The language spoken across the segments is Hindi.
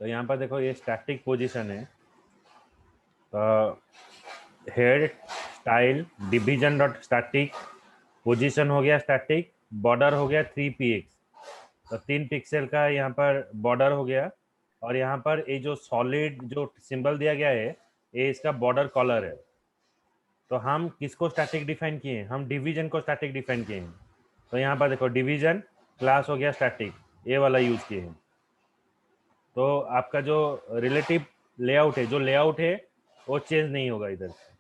तो यहाँ पर देखो ये स्टैटिक पोजीशन है। Head style division dot static, position हो गया स्टैटिक, बॉर्डर हो गया 3px, तो 3 पिक्सल का यहाँ पर बॉर्डर हो गया। और यहाँ पर ये जो सॉलिड जो सिंबल दिया गया है ये इसका बॉर्डर कलर है। तो हम किसको स्टैटिक डिफाइन किए हैं? हम डिवीजन को स्टैटिक डिफाइन किए हैं। तो यहाँ पर देखो डिवीजन क्लास हो गया स्टैटिक, ये वाला यूज किए हैं। तो आपका जो रिलेटिव लेआउट है, जो लेआउट है वो चेंज नहीं होगा इधर से।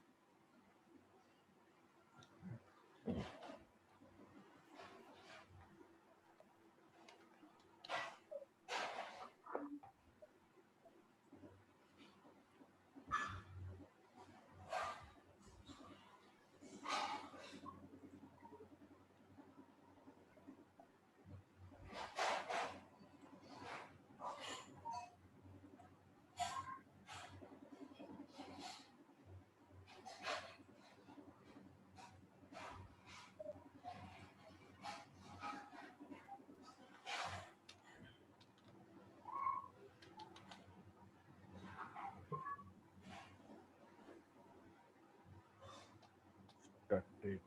Static.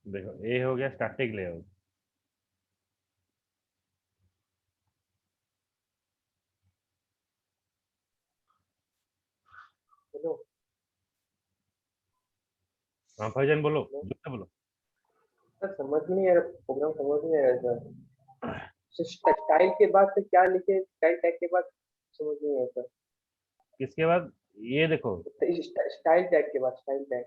देखो ये हो गया स्टैटिक लेआउट। हेलो हाँ भाईजान बोलो, जो से बोलो। सर, समझ नहीं आ रहा, प्रोग्राम समझ नहीं आ रहा सर। स्टाइल के बाद से क्या लिखे, स्टाइल टैग के बाद समझ नहीं आया सर। किसके बाद? ये देखो स्टाइल टैग के बाद, स्टाइल टैग।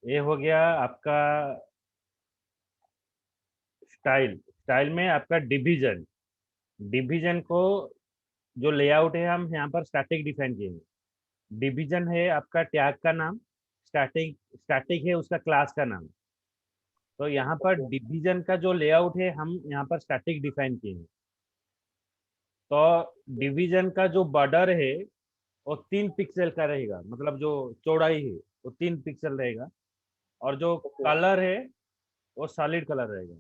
ये हो गया आपका स्टाइल। स्टाइल में आपका डिवीजन, डिवीजन को जो लेआउट है हम यहाँ पर स्टैटिक डिफाइन किए हैं। डिवीजन है आपका टैग का नाम, स्टैटिक स्टैटिक है उसका क्लास का नाम। तो यहाँ पर ओके। डिवीजन का जो लेआउट है हम यहाँ पर स्टैटिक डिफाइन किए हैं। तो डिवीजन का जो बॉर्डर है वो 3 पिक्सल का रहेगा, मतलब जो चौड़ाई है वो 3 पिक्सल रहेगा। और जो ओके कलर है वो सॉलिड कलर रहेगा।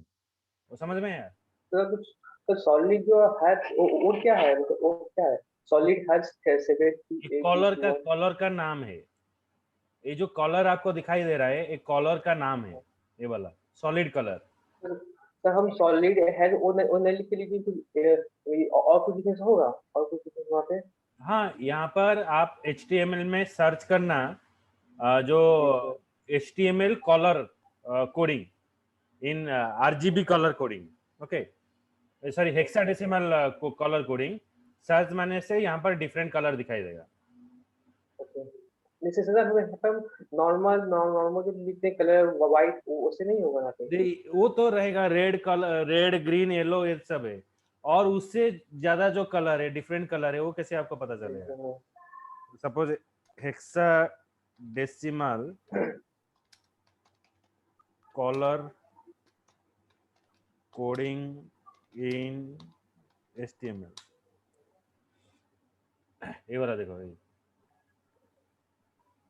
वो समझ में है यार? तो कुछ, तो सॉलिड जो है वो क्या है, मतलब वो क्या है? सॉलिड हैज सेपरेट ये ए बी कॉलर सी का वन। कॉलर का नाम है। ये जो कॉलर आपको दिखाई दे रहा है एक कॉलर का नाम है, ये वाला सॉलिड कलर। सर हम सॉलिड हैज ओनली के लिए भी और कुछ डिफरेंस होगा, और कुछ डिफरेंस वहाँ पे? हाँ, यहाँ पर आप HTML में सर्च करना जो जी sir. HTML colour coding in RGB colour coding, okay, sorry hexadecimal colour coding search मारने से यहाँ पर डिफरेंट कलर दिखाई देगा। ओके। जैसे सर हमें यहाँ पे नॉर्मल नॉर्मल जो लिखते हैं कलर वाइट, उससे नहीं होगा यहाँ पे? वो तो रहेगा red colour, red green yellow ये सब है। और उससे ज्यादा जो कलर है, डिफरेंट कलर है, वो कैसे आपको पता चलेगा? Suppose hexadecimal colour coding in HTML, ये वाला देखो, ये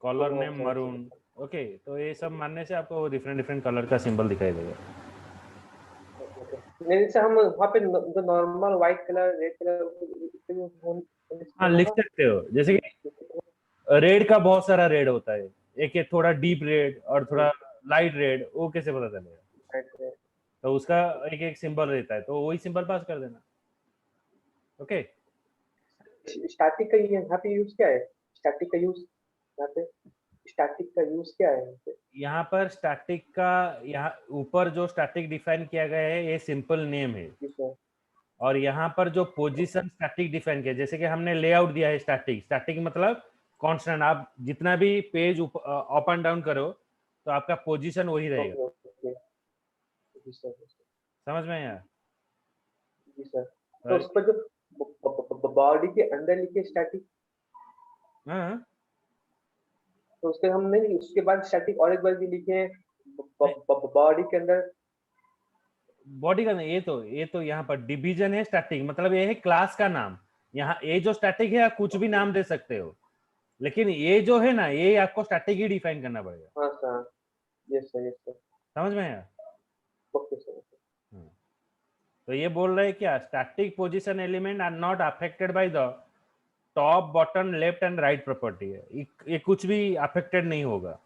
कलर ओह नेम अच्छा अच्छा। मरून। ओके, तो ये सब मानने से आपको डिफरेंट डिफरेंट कलर का सिंबल दिखाई देगा। Okay okay. नहीं, जैसे हम वहाँ पे जो normal white colour, red colour, उससे भी हाँ, लिख होगा? सकते हो। जैसे कि रेड का बहुत सारा रेड होता है, एक एक थोड़ा डीप रेड और थोड़ा लाइट रेड, वो कैसे पता चलेगा? तो उसका एक एक सिंबल रहता है, तो वही सिंबल पास कर देना। ओके। स्टैटिक का ये यहाँ पे यूज क्या है? स्टैटिक का यूज यहाँ पे? स्टैटिक का यूज क्या है यहाँ पे? यहाँ पर स्टैटिक का, यहाँ ऊपर जो स्टैटिक डिफाइन किया गया है ये सिंपल नेम है, जी सर। और यहाँ पर जो पोजीशन स्टैटिक डिफाइन किया, जैसे कि हमने लेआउट दिया है स्टैटिक, स्टैटिक मतलब कांस्टेंट, आप जितना भी पेज अप एंड डाउन करो तो आपका पोजीशन वही रहेगा। Okay okay. जी सर जी सर। समझ में आया? जी सर। तो और उस पर जो बॉडी के अंदर लिखे स्टैटिक, हाँ, तो उसके हम नहीं, उसके बाद स्टैटिक और एक बार भी लिखे हैं बॉडी के अंदर। बॉडी का नहीं, ये तो यहाँ पर डिवीजन है स्टैटिक, मतलब ये है क्लास का नाम। यहाँ ये जो स्टैटिक है आप कुछ भी नाम दे सकते हो, लेकिन ये जो है ना, ये आपको स्टैटिक ही डिफाइन करना पड़ेगा। हाँ sir. Yes sir yes sir. समझ में आया? Okay sir. हम्म। तो ये बोल रहे हैं क्या, static position element are not affected by the top bottom left and right property है, ये कुछ भी अफेक्टेड नहीं होगा।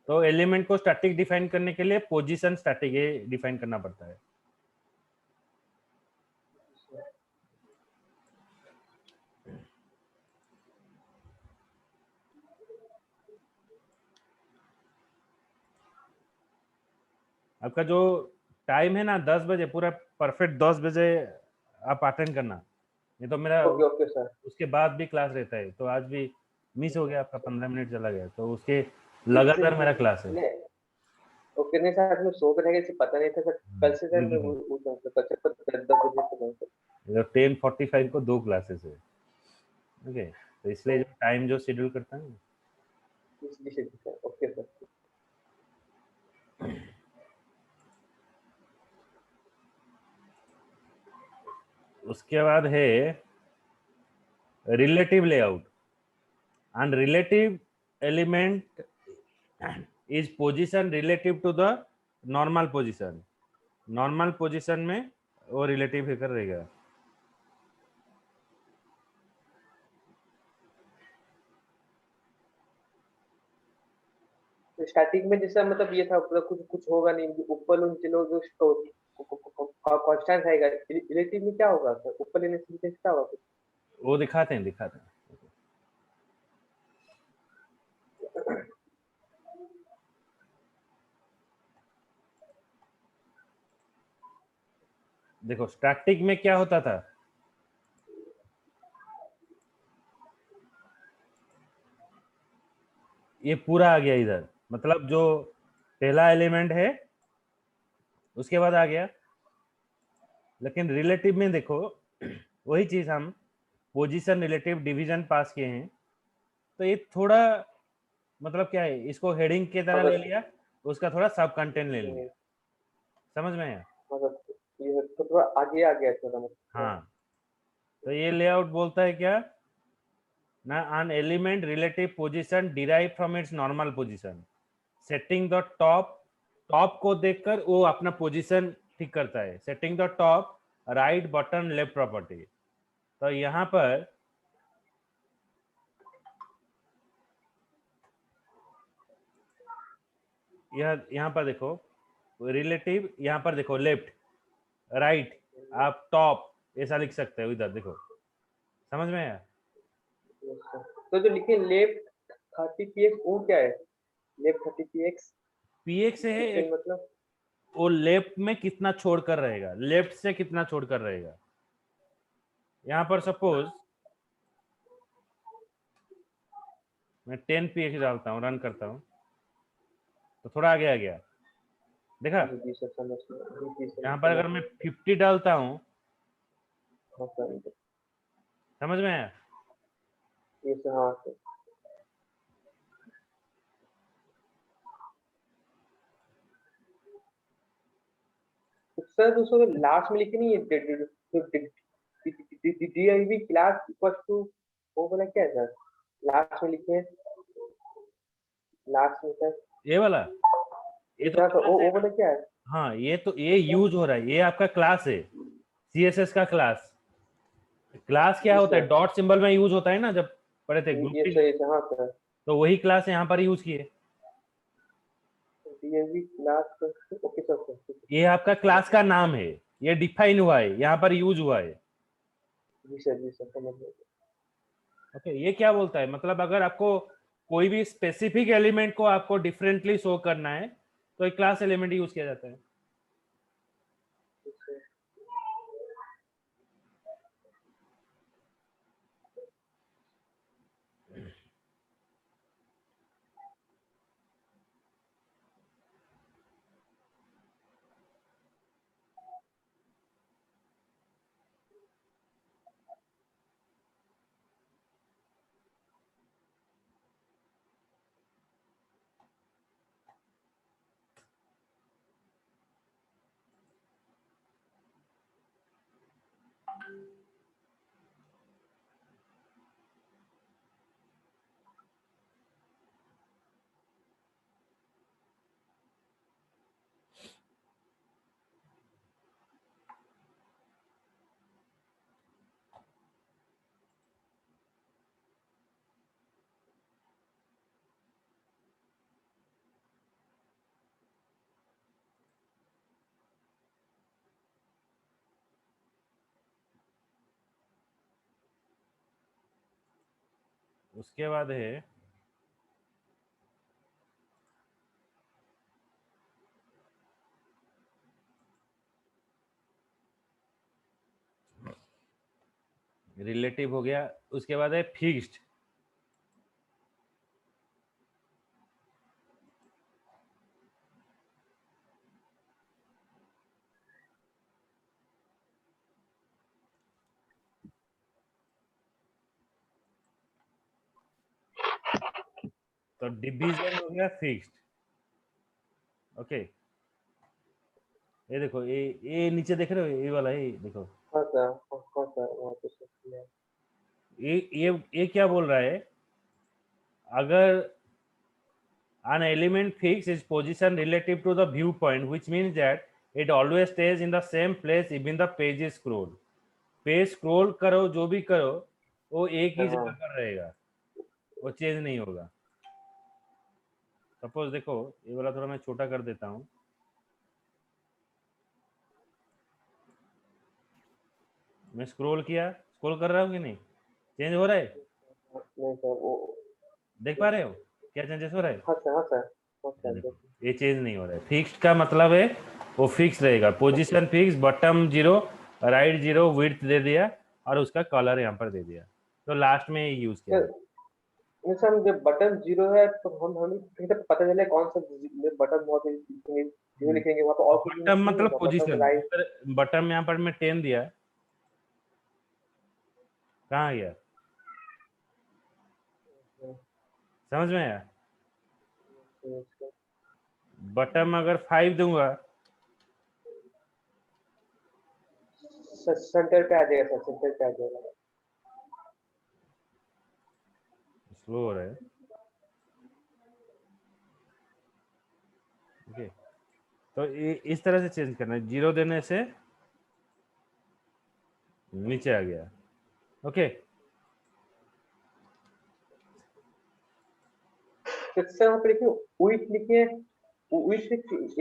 तो एलिमेंट को स्टैटिक डिफाइन करने के लिए पोजीशन स्टैटिक ये डिफाइन करना पड़ता है। आपका जो टाइम है ना 10 बजे, पूरा परफेक्ट 10 बजे आप अटेंड करना, नहीं तो मेरा ओके ओके सर। उसके बाद भी क्लास रहता है। तो आज भी मिस हो गया आपका, 15 मिनट चला गया, तो उसके लगातार मेरा क्लास है। नहीं, ओके नहीं सर, मैं सो के रह गया, इसे पता नहीं था सर। कल से सर मैं बिल्कुल। उठ कल से 10 बजे से नहीं सर। 10:45 को 2 क्लासेस है। ओके, तो इसलिए जो टाइम जो शेड्यूल करता है। जी जी सर। Okay sir. उसके बाद है relative layout, and relative element is position relative to the normal position। normal position में वो relative होकर रहेगा। तो स्टार्टिंग में जैसा मतलब ये था, मतलब कुछ कुछ होगा नहीं, ऊपर नीचे लोग जो कांस्टेंट रहेगा। रिलेटिव में क्या होगा सर, ऊपर लेने से नीचे क्या होगा? वो दिखाते हैं देखो स्टैटिक में क्या होता था, ये पूरा आ गया इधर, मतलब जो पहला एलिमेंट है उसके बाद आ गया। लेकिन रिलेटिव में देखो वही चीज हम पोजीशन रिलेटिव डिवीजन पास किए हैं, तो ये थोड़ा मतलब क्या है, इसको हेडिंग की तरह ले अगर लिया, उसका थोड़ा सब कंटेंट ले लिया। समझ में आया? मतलब ये तो थोड़ा आगे आ गया थोड़ा मतलब। हाँ, तो ये लेआउट बोलता है क्या ना, an element relative position derived from its normal position, setting the top को देखकर वो अपना पोजीशन ठीक करता है, setting the top right button left property. तो यहाँ पर यहाँ पर देखो रिलेटिव, यहाँ पर देखो लेफ्ट राइट, आप टॉप ऐसा लिख सकते हो, इधर देखो। समझ में आया? तो जो लिखे लेफ्ट 30 px वो क्या है? लेफ्ट 30 px पीएक्स है पिक्सल एक, मतलब? वो लेफ्ट में कितना छोड़कर रहेगा, लेफ्ट से कितना छोड़कर रहेगा। यहाँ पर सपोज मैं 10 px डालता हूँ, रन करता हूँ, तो थोड़ा आगे आ गया, देखा? जी सर समझ गया। जी सर यहाँ पर समझ अगर मैं गया। 50 डालता हूँ, हाँ सर। समझ में आया? ये सर हाँ सर। तो सर दूसरों लास्ट में लिखे नहीं है डीआईवी क्लास इक्वल टू, वो बोला क्या है सर? लास्ट में लिखे हैं, लास्ट में सर। ये वाला, ये ये तो क्या सर, क्लास है वो ना। बोला क्या है? हाँ, ये तो ये यूज हो रहा है, ये आपका क्लास है, सीएसएस का क्लास। क्लास क्या जी होता है, सर। डॉट सिंबल में यूज होता है ना, जब पढ़े थे ग्रुप टी, ये सर हाँ सर। तो वही क्लास यहाँ पर यूज किए। DIV class, okay sir sir. ये आपका क्लास का नाम है, ये डिफाइन हुआ है, यहाँ पर यूज हुआ है। जी सर समझ गया। ओके, ये क्या बोलता है, मतलब अगर आपको कोई भी स्पेसिफिक एलिमेंट को आपको डिफरेंटली शो करना है तो एक क्लास एलिमेंट यूज किया जाता है। उसके बाद है रिलेटिव हो गया, उसके बाद है फिक्स्ड। तो डिवीजन हो गया फिक्स्ड। ओके, ये देखो, ये नीचे देख रहे हो, ये वाला, ये देखो, हाँ सर, हाँ सर, वहाँ पे सही है। ये क्या बोल रहा है, अगर an element fix its position relative to the viewpoint, which means that it always stays in the same place even the page is scroll। Page scroll करो, जो भी करो, वो एक ही जगह पर रहेगा, वो चेंज नहीं होगा। सपोज देखो, ये वाला थोड़ा मैं छोटा कर देता हूँ। मैं स्क्रॉल किया, स्क्रॉल कर रहा हूँ कि नहीं, चेंज हो रहा है? नहीं सर, वो देख पा रहे हो क्या चेंजेस हो रहा है? हाँ सर, हाँ सर, हाँ ये सर, देखो, ये चेंज नहीं हो रहा है। फिक्स्ड का मतलब है वो फिक्स रहेगा, position fix, bottom 0, right 0, width दे दिया और उसका कलर यहाँ पर दे दिया। तो लास्ट में ये यूज किया जाता नहीं सर, जब बटन 0 है तो हम हमें कहीं तक पता चले कौन सा बटन वहाँ पे लिखेंगे, जो है। लिखेंगे वहाँ पे और कुछ भी बॉटम नहीं मतलब होगा, बटन पोजीशन, राइट। बॉटम यहाँ पर मैं 10 दिया, कहाँ गया? समझ में आया? बॉटम अगर 5 दूंगा, सेंटर पे आ जाएगा सर, सेंटर पे आ जाएगा। स्लो हो रहा है। ओके, तो इस तरह से चेंज करना है, 0 देने से नीचे आ गया। ओके, तो सर वहाँ पे लिखिए विथ, लिखिए विथ,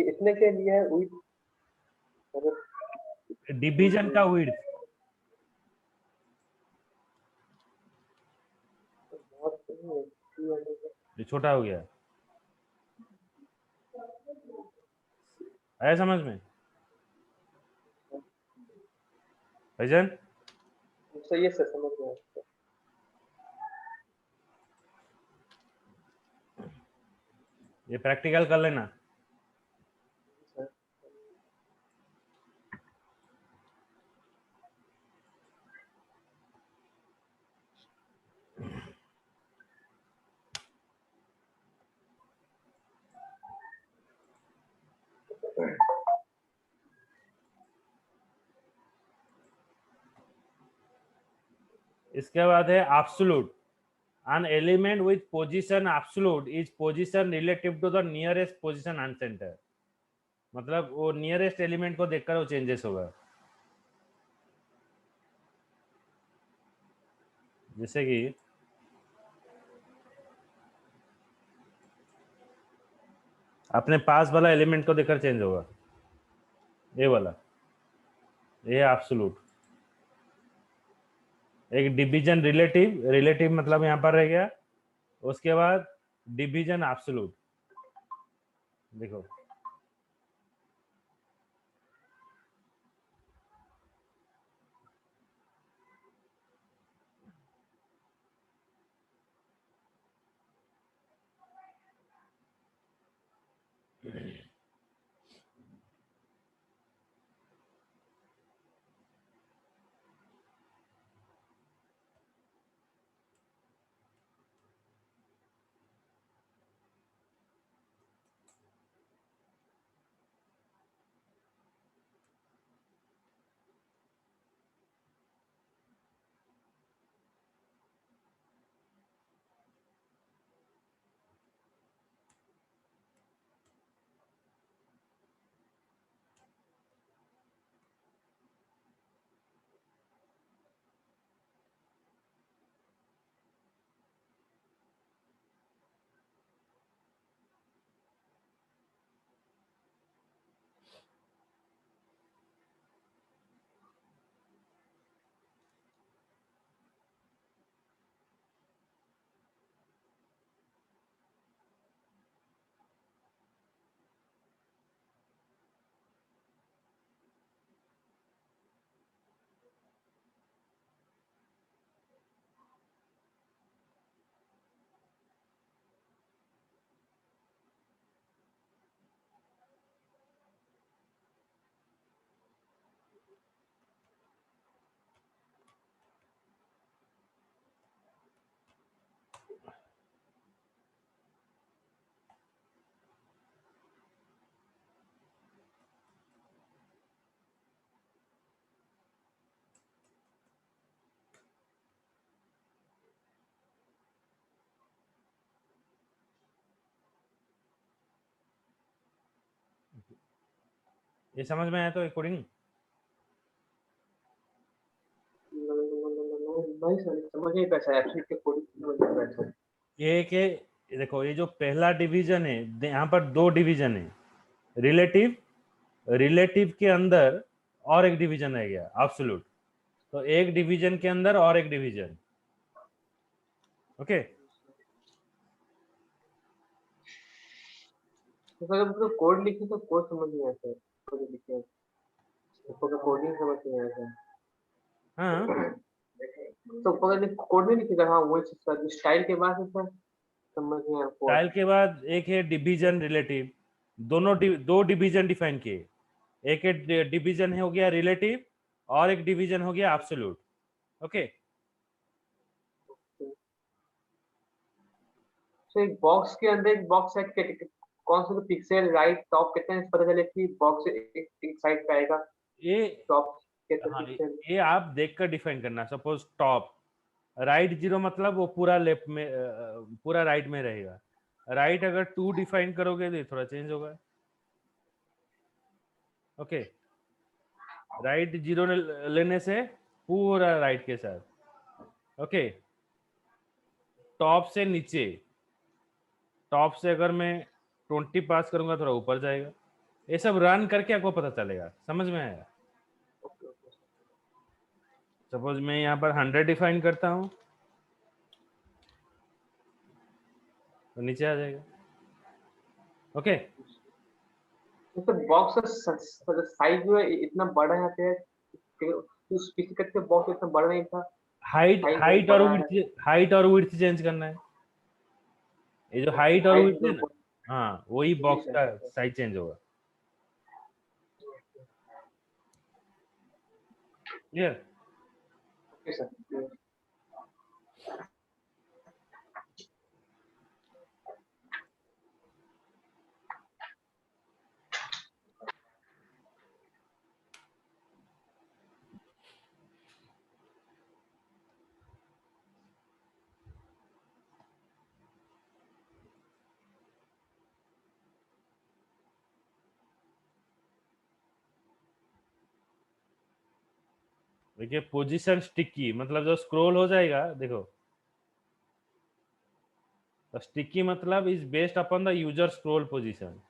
इसने क्या लिया है विथ? डिवीजन का विड्थ, ये छोटा हो गया, आया समझ में भाईजान? सही है सर, समझ गया। ये प्रैक्टिकल कर लेना। इसके बाद है absolute. An element with position absolute is position relative to the nearest position uncenter। मतलब वो नियरेस्ट एलिमेंट को देखकर वो चेंजेस होगा। जैसे कि अपने पास वाला एलिमेंट को देखकर चेंज होगा, ये वाला, ये एब्सोल्यूट। एक डिवीजन रिलेटिव, रिलेटिव मतलब यहाँ पर रह गया। उसके बाद डिवीजन एब्सोल्यूट। देखो ये समझ में आया तो कोडिंग? नहीं सर, समझ नहीं पैसा एक्चुअली के कोडिंग समझ नहीं पैसा। ये के देखो, ये जो पहला डिवीजन है, यहाँ पर दो डिवीजन है, रिलेटिव, रिलेटिव के अंदर और एक डिवीजन रह गया एब्सोल्यूट। तो एक डिवीजन के अंदर और एक डिवीजन। ओके, तो सर जब कोड लिखे तो कोड समझ नहीं आता, कोड लिखे तो कोडिंग समझ नहीं आता। हाँ। तो पकड़ कोड नहीं लिखेगा, हाँ वही सर स्टाइल के बाद है सर, समझ नहीं आया कोड। स्टाइल के बाद एक है डिवीजन रिलेटिव, दो डिवीजन डिफाइन किए। एक डिवीजन हो गया रिलेटिव और एक डिवीजन हो गया एब्सोल्यूट। ओके, तो एक बॉक्स के अंदर एक बॉक्स है, कौन सा तो पिक्सल राइट टॉप कितने पता चले कि बॉक्स एक साइड पे आएगा ये टॉप कितने हाँ, पिक्सल। ये आप देखकर डिफाइन करना। सपोज टॉप राइट 0 मतलब वो पूरा लेफ्ट में पूरा राइट में रहेगा। राइट अगर 2 डिफाइन करोगे तो ये थोड़ा चेंज होगा। ओके, राइट 0 लेने से पूरा राइट के साथ। ओके, टॉप से नीचे, टॉप से अगर मैं 20 पास करूंगा थोड़ा ऊपर जाएगा। ये सब रन करके आपको पता चलेगा। समझ में आया? सपोज मैं यहाँ पर 100 डिफाइन करता हूँ तो नीचे आ जाएगा। ओके, तो बॉक्स का साइज जो है इतना बड़ा यहाँ पे है कि उस पीछे करके बॉक्स इतना बड़ा नहीं था, हाइट साइज बहुत हाइट और बड़ा है। विड्थ, हाइट और विड्थ चेंज करना है। ये जो हाइट और हाइट विड्थ है ना, हाँ, वही बॉक्स का साइज चेंज होगा। क्लियर? Okay sir. देखिए, पोजीशन स्टिकी मतलब जो स्क्रॉल हो जाएगा, देखो, तो स्टिकी मतलब is based upon the user scroll position.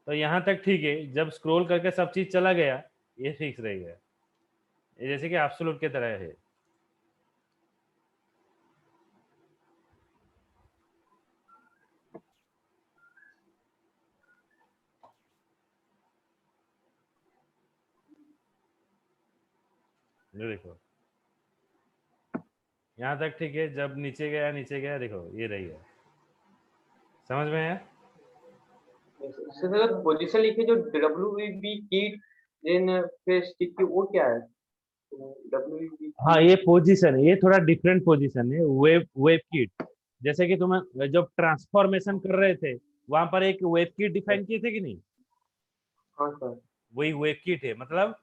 तो यहाँ तक ठीक है, जब स्क्रॉल करके सब चीज चला गया ये फिक्स रहेगा। ये जैसे कि एब्सोल्यूट की तरह है। ये देखो यहाँ तक ठीक है, जब नीचे गया देखो ये रही है, समझ में है? सर पोजीशन लिखिए जो WB की देन फिर स्टिक की वो क्या है? WB हाँ की ये पोजीशन, ये थोड़ा डिफरेंट पोजीशन है, वेब वेब किट। जैसे कि तुम जब ट्रांसफॉर्मेशन कर रहे थे वहां पर एक वेब किट डिफाइन किए थे कि नहीं? हाँ सर। वही वेब किट है, मतलब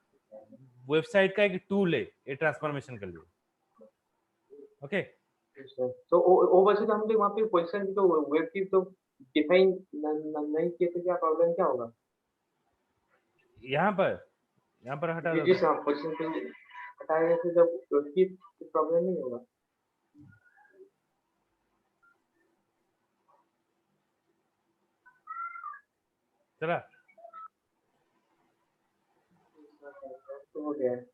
वेबसाइट का एक टूल है ये ट्रांसफॉर्मेशन के लिए। ओके, तो वो वैसे तो हम लोग वहाँ पे पोजीशन की तो वेब की तो डिफाइन नहीं किए तो क्या प्रॉब्लम क्या होगा? यहाँ पर हटा जी दो जी तो। सर पोजीशन पे हटाएंगे तो जब वेब की प्रॉब्लम नहीं होगा। चला। तो हो गया है।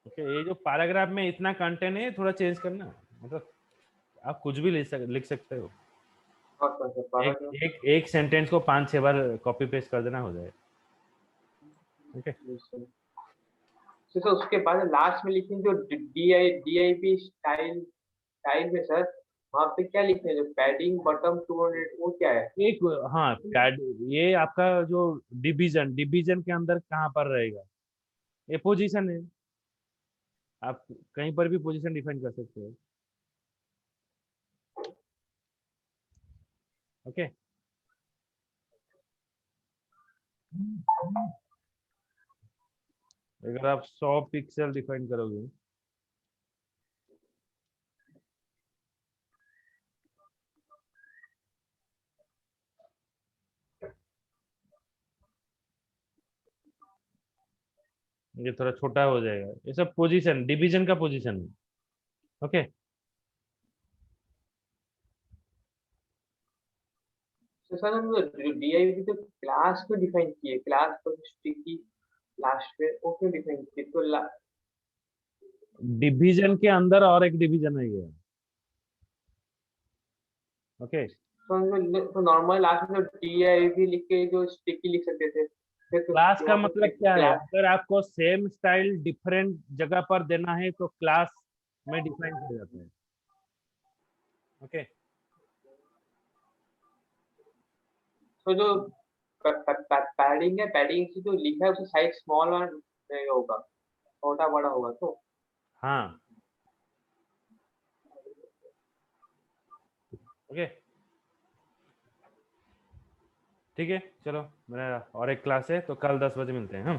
ओके, ये जो पैराग्राफ में इतना कंटेंट है थोड़ा चेंज करना, मतलब आप कुछ भी लिख सकते हो। हाँ सर सर एक 12 का। एक सेंटेंस को 5-6 बार कॉपी पेस्ट कर देना, हो जाए। ओके, जी सर। तो सर उसके बाद लास्ट में लिखेंगे जो DIP स्टाइल स्टाइल में सर वहाँ पे क्या लिखते हैं जो पैडिंग बॉटम 200 वो क्या है? एक, हाँ ये आपका जो डिवीजन के अंदर कहाँ पर रहेगा, ये पोजीशन है। आप कहीं पर भी पोजीशन डिफाइन कर सकते हो। ओके, अगर आप 100 पिक्सल डिफाइन करोगे, ये थोड़ा छोटा हो जाएगा। ये सब पोजीशन, डिवीजन का पोजीशन है। ओके, तो सर हम DIP तो क्लास को डिफाइन किए क्लास को स्टिकी लास्ट में वो क्यों डिफाइन किए तो डिवीजन के अंदर और एक डिवीजन है ये। ओके, तो नॉर्मल लास्ट में DIP लिख के जो स्टिकी लिख सकते थे फिर तो क्लास का वहाँ मतलब पे क्या है? क्लास। अगर आपको सेम स्टाइल डिफरेंट जगह पर देना है तो क्लास में डिफाइन किया जाता है। ओके, तो जो पैडिंग है पैडिंग से जो लिखा है उसका साइज स्मॉल नहीं होगा छोटा बड़ा होगा तो हाँ, ओके, ठीक है। चलो, मेरा और एक क्लास है तो कल 10 बजे मिलते हैं हम।